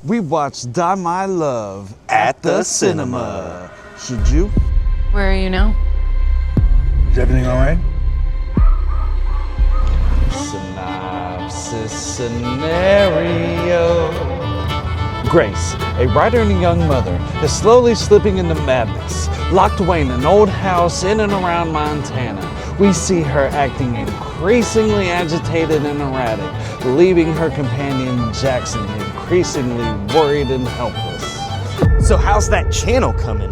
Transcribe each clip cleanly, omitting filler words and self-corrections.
We watched Die My Love at the cinema. Should you? Where are you now? Is everything all right? Synopsis scenario. Grace, a writer and a young mother, is slowly slipping into madness. Locked away in an old house in and around Montana, we see her acting increasingly agitated and erratic, leaving her companion Jackson increasingly worried and helpless. So how's that channel coming?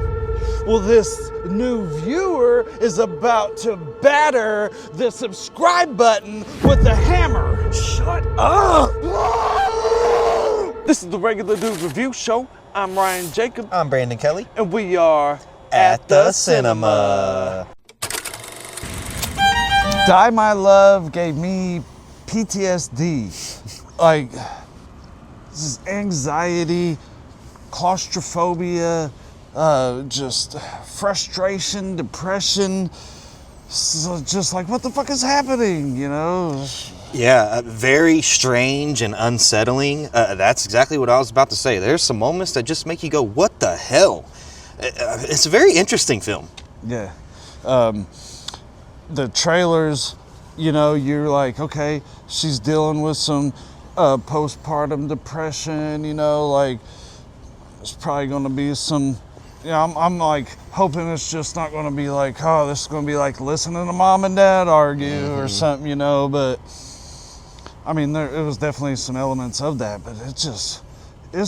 Well, this new viewer is about to batter the subscribe button with a hammer. Shut up! This is the Regular Dude Review Show. I'm Ryan Jacob. I'm Brandon Kelly. And we are At the cinema. Die My Love gave me PTSD. Like, this is anxiety, claustrophobia, just frustration, depression. So just like, what the fuck is happening, you know? Yeah, very strange and unsettling. That's exactly what I was about to say. There's some moments that just make you go, what the hell? It's a very interesting film. Yeah. The trailers, you know, you're like, okay, she's dealing with some postpartum depression, you know, like, it's probably going to be some, you know, I'm like hoping it's just not going to be like, oh, this is going to be like listening to mom and dad argue or something, you know, but I mean, it was definitely some elements of that, but it just, it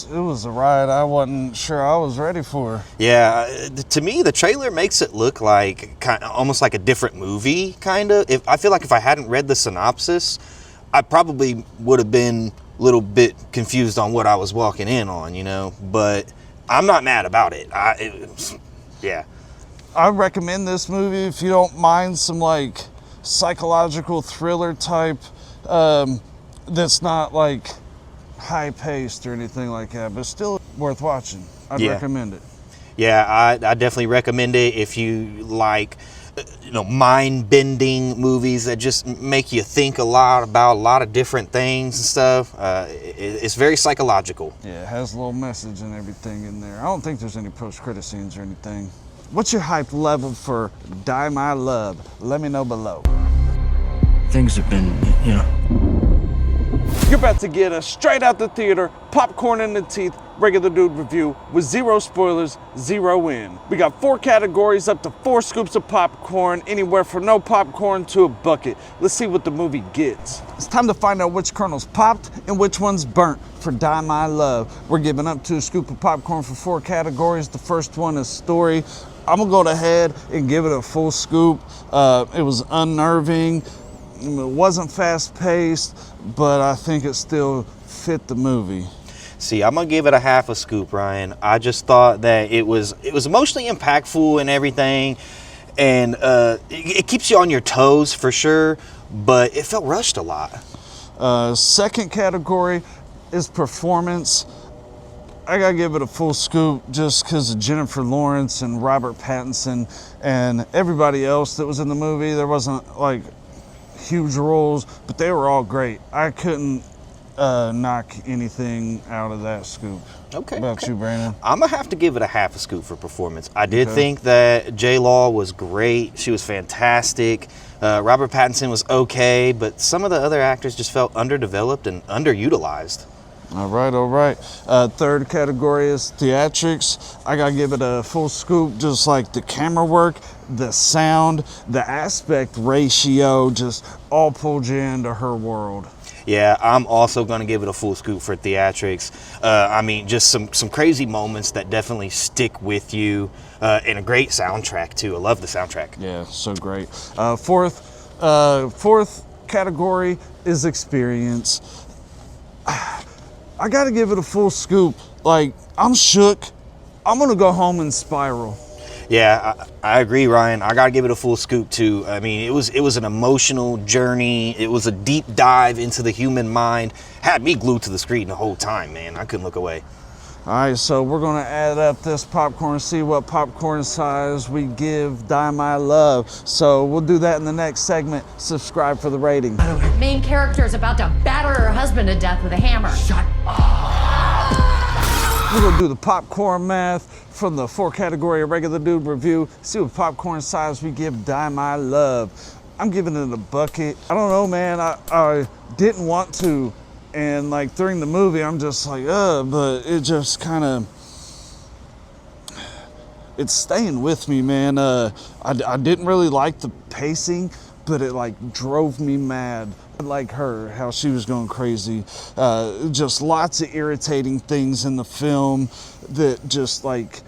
was a ride I wasn't sure I was ready for. Yeah, to me, the trailer makes it look like kind of almost like a different movie, kind of. I feel like if I hadn't read the synopsis, I probably would have been a little bit confused on what I was walking in on, you know, but I'm not mad about it. Yeah. I recommend this movie if you don't mind some like psychological thriller type that's not like high paced or anything like that, but still worth watching. I'd recommend it. Yeah, I definitely recommend it if you like, you know, mind bending movies that just make you think a lot about a lot of different things and stuff. It's very psychological. Yeah, it has a little message and everything in there. I don't think there's any post credit scenes or anything. What's your hype level for Die My Love? Let me know below. Things have been, you know. You're about to get a straight out the theater, popcorn in the teeth, Regular Dude review with zero spoilers, zero in. We got 4 categories, up to 4 scoops of popcorn, anywhere from no popcorn to a bucket. Let's see what the movie gets. It's time to find out which kernels popped and which ones burnt for Die My Love. We're giving up to a scoop of popcorn for 4 categories. The first one is story. I'm gonna go ahead and give it a full scoop. It was unnerving. It wasn't fast-paced, but I think it still fit the movie. See, I'm gonna give it a half a scoop, Ryan. I just thought that it was emotionally impactful and everything, and it keeps you on your toes for sure, but it felt rushed a lot. Second category is performance. I gotta give it a full scoop just because of Jennifer Lawrence and Robert Pattinson and everybody else that was in the movie. There wasn't like huge roles, but they were all great. I couldn't knock anything out of that scoop. Okay. What about you, Brandon? I'm gonna have to give it a half a scoop for performance. I did think that J. Law was great. She was fantastic. Robert Pattinson was okay, but some of the other actors just felt underdeveloped and underutilized. All right. Third category is theatrics. I gotta give it a full scoop, just like the camera work, the sound, the aspect ratio, just all pulled you into her world. Yeah, I'm also going to give it a full scoop for theatrics. I mean, just some crazy moments that definitely stick with you, and a great soundtrack too. I love the soundtrack. Yeah, so great. Fourth category is experience. I got to give it a full scoop. Like, I'm shook. I'm going to go home and spiral. Yeah, I agree, Ryan. I gotta give it a full scoop too. I mean, it was an emotional journey. It was a deep dive into the human mind. Had me glued to the screen the whole time, man. I couldn't look away. All right, so we're gonna add up this popcorn, see what popcorn size we give Die My Love. So we'll do that in the next segment. Subscribe for the rating. Main character is about to batter her husband to death with a hammer. Shut up! We're gonna do the popcorn math from the 4-category regular dude review. See what popcorn size we give Die My Love. I'm giving it a bucket. I don't know, man. I didn't want to, and like during the movie, I'm just like, but it just kind of, it's staying with me, man. I didn't really like the pacing, but it like drove me mad. Like her, how she was going crazy. Just lots of irritating things in the film that just like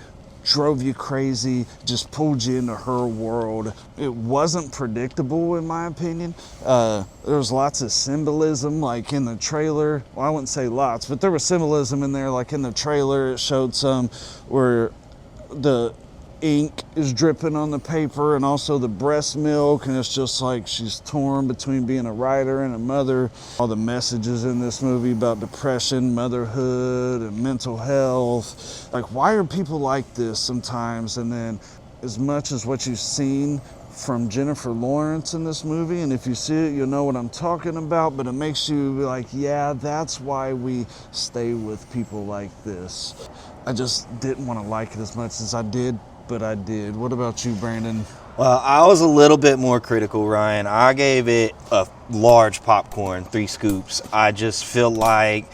drove you crazy, just pulled you into her world. It wasn't predictable in my opinion. There was lots of symbolism like in the trailer. Well, I wouldn't say lots, but there was symbolism in there. Like in the trailer, it showed some where the ink is dripping on the paper and also the breast milk, and it's just like she's torn between being a writer and a mother. All the messages in this movie about depression, motherhood, and mental health. Like, why are people like this sometimes? And then as much as what you've seen from Jennifer Lawrence in this movie, and if you see it, you'll know what I'm talking about, but it makes you be like, yeah, that's why we stay with people like this. I just didn't want to like it as much as I did, but I did. What about you, Brandon? Well, I was a little bit more critical, Ryan. I gave it a large popcorn, 3 scoops. I just feel like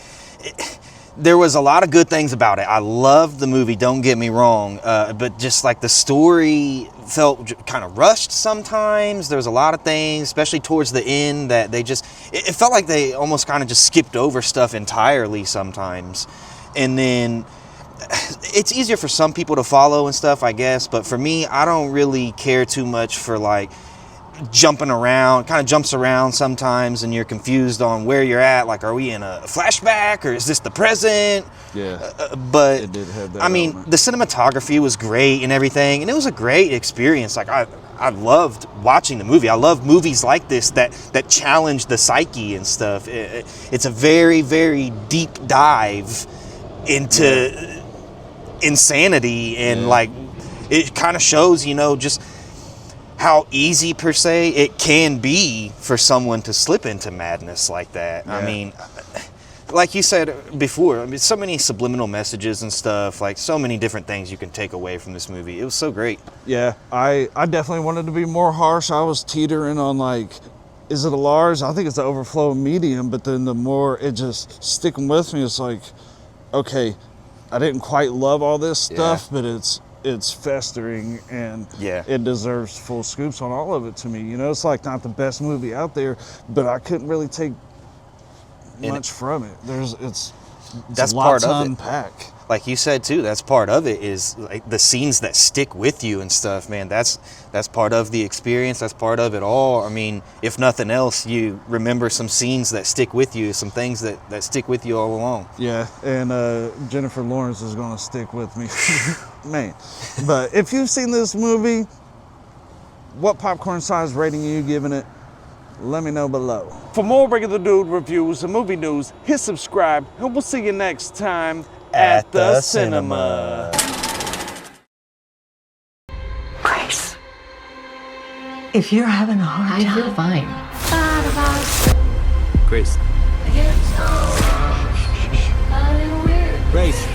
there was a lot of good things about it. I loved the movie, don't get me wrong, but just like the story felt kind of rushed sometimes. There was a lot of things, especially towards the end, that they just, it felt like they almost kind of just skipped over stuff entirely sometimes. And then it's easier for some people to follow and stuff, I guess, but for me, I don't really care too much for like jumping around. Kind of jumps around sometimes and you're confused on where you're at. Like, are we in a flashback or is this the present? Yeah, but it did have that I mean, element. the cinematography was great and everything, and it was a great experience. Like, I loved watching the movie. I love movies like this that challenge the psyche and stuff. It's a very, very deep dive into insanity, and like it kind of shows, you know, just how easy per se it can be for someone to slip into madness like that. I mean, like you said before, I mean, so many subliminal messages and stuff, like so many different things you can take away from this movie. It was so great. Yeah, I definitely wanted to be more harsh. I was teetering on like, is it a large? I think it's the overflow medium, but then the more it just sticking with me, it's like, okay, I didn't quite love all this stuff, but it's festering, and it deserves full scoops on all of it to me. You know, it's like not the best movie out there, but I couldn't really take much from it. It's that's a lot part to of unpack. Like you said too, that's part of it, is like the scenes that stick with you and stuff, man. That's part of the experience. That's part of it all. I mean, if nothing else, you remember some scenes that stick with you, some things that stick with you all along. Yeah, and Jennifer Lawrence is gonna stick with me, man. But if you've seen this movie, what popcorn size rating are you giving it? Let me know below. For more regular dude reviews and movie news, hit subscribe, and we'll see you next time at the cinema. Grace, if you're having a hard time, I feel fine. Grace. Grace.